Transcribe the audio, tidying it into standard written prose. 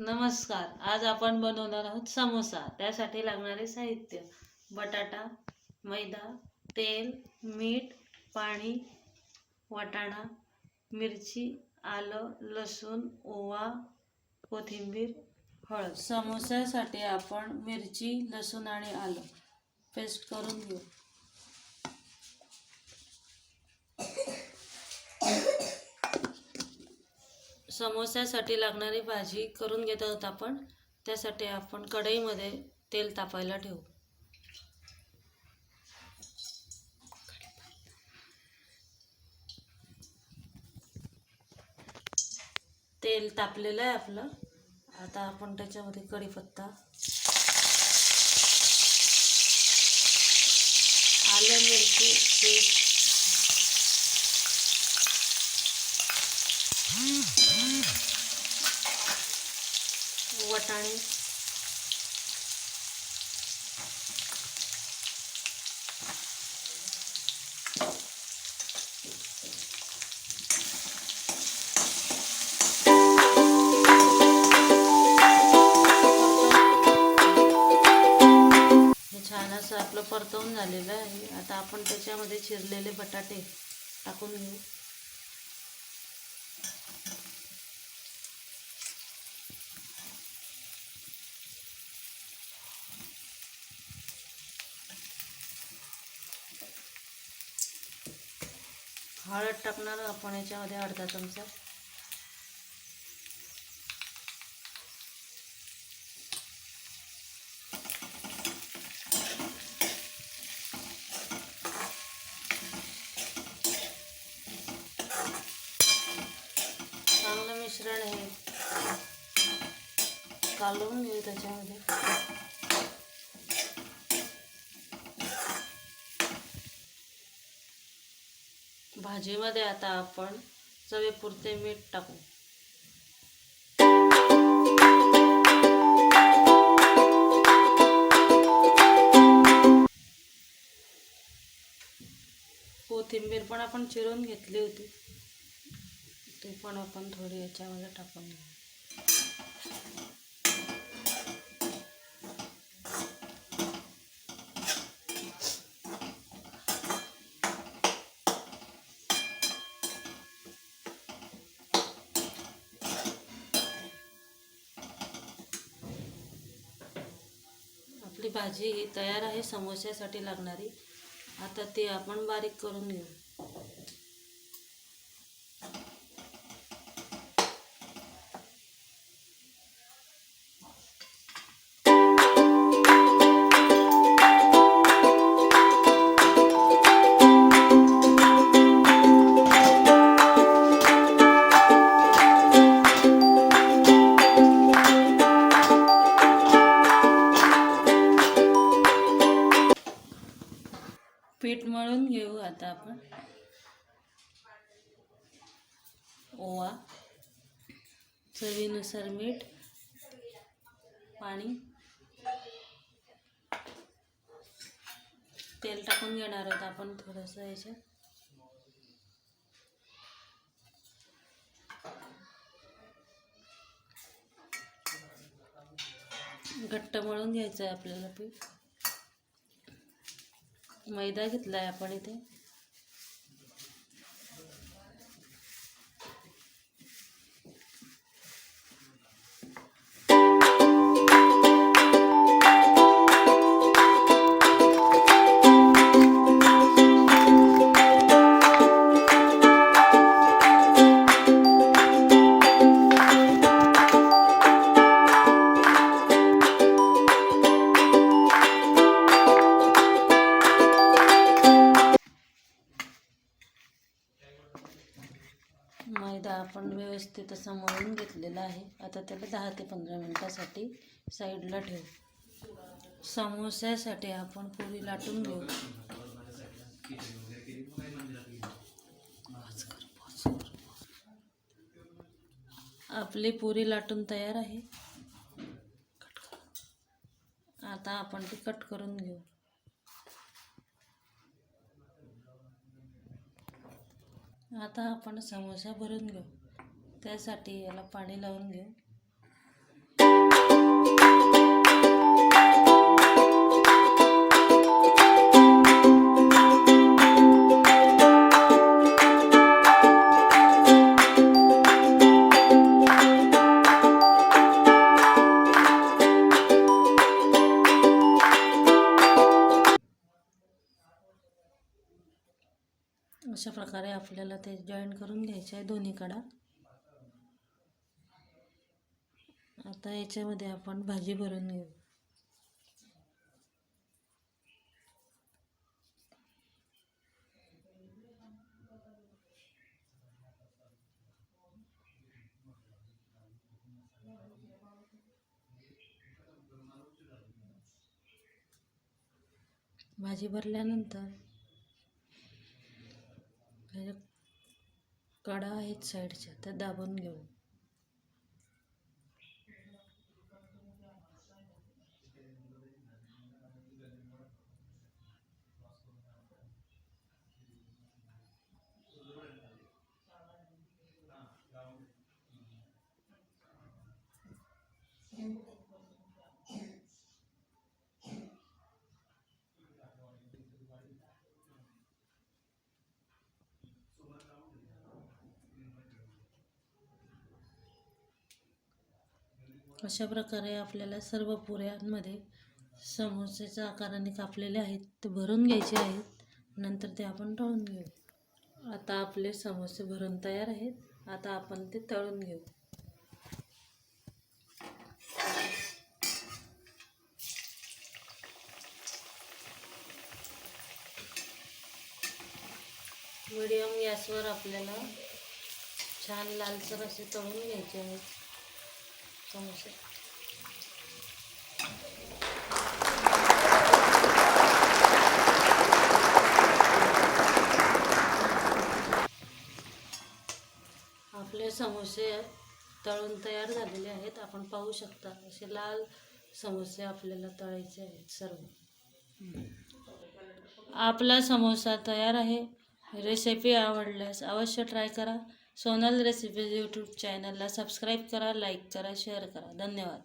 नमस्कार. आज आपण बनवणार आहोत समोसा. त्यासाठी लागणारे साहित्य: बटाटा, मैदा, तेल, मीठ, पाणी, वाटाणा, मिरची, आलं, लसूण, ओवा, कोथिंबीर, हळद. समोस्यासाठी आपण मिरची, लसूण आणि आलं पेस्ट करून घेऊ. समोस्यासाठी लागणारी भाजी करून घेत आहोत आपण. त्यासाठी आपण कढईमध्ये तेल तापायला ठेवू. तेल तापलेलं आहे आपलं. आता आपण त्याच्यामध्ये कढीपत्ता, आलं मिरची पेस्ट, वाटाणे, हे छान असं आपलं परतवून झालेलं आहे. आता आपण त्याच्यामध्ये चिरलेले बटाटे टाकून घेऊ. हळद टाकणार आपण याच्यामध्ये अर्धा चमचा. चांगलं मिश्रण हे कालवून घेऊ त्याच्यामध्ये. भाजीमध्ये आता आपण चवीपुरते मीठ टाकू. कोथिंबीर पण आपण चिरून घेतली होती, ते पण आपण थोडी याच्यामध्ये टाकून घेऊ. आपली भाजी ही तयार आहे समोस्यासाठी लागणारी. आता ती आपण बारीक करून घेऊ. पीठ मळून घेऊ आता आपण. ओवा, चवीनुसार मीठ, पाणी, तेल टाकून घेणार आहोत आपण थोडंसं याच्यात. घट्ट मळून घ्यायचं आहे आपल्याला पीठ. मैदा घेतला आहे आपण इथे. मैदा आपण व्यवस्थित असं मळून घेतलेला आहे. आता त्याला 10 ते 15 मिनिटासाठी साईडला ठेवू. समोस्यासाठी आपण पुरी लाटून घेऊ. आपली पुरी लाटून तयार आहे. आता आपण ती कट करून घेऊ. आता आपण समोसा भरून घेऊ. त्यासाठी याला पाणी लावून घेऊ. अशा प्रकारे आपल्याला ते जॉईंट करून घ्यायचे आहे दोन्ही कडा. आता याच्यामध्ये आपण भाजी भरून घेऊ. भाजी भरल्यानंतर कडा आहेत साईडच्या त्या दाबून घेऊ. अशा प्रकारे आपल्याला सर्व पुऱ्यांमध्ये समोसेच्या आकाराने कापलेले आहेत ते भरून घ्यायचे आहेत. नंतर ते आपण तळून घेऊ. आता आपले समोसे भरून तयार आहेत. आता आपण ते तळून घेऊ. मीडियम गॅसवर आपल्याला छान लालसर असे तळून घ्यायचे आहेत समोसे. आपले समोसे तळून तयार झालेले आहेत. आपण पाहू शकता असे लाल समोसे आपल्याला तळायचे आहेत सर्व. आपला समोसा तयार आहे. रेसिपी आवडल्यास अवश्य ट्राय करा. सोनल रेसिपीज यूट्यूब चॅनलला सबस्क्राईब करा, लाईक करा, शेअर करा. धन्यवाद.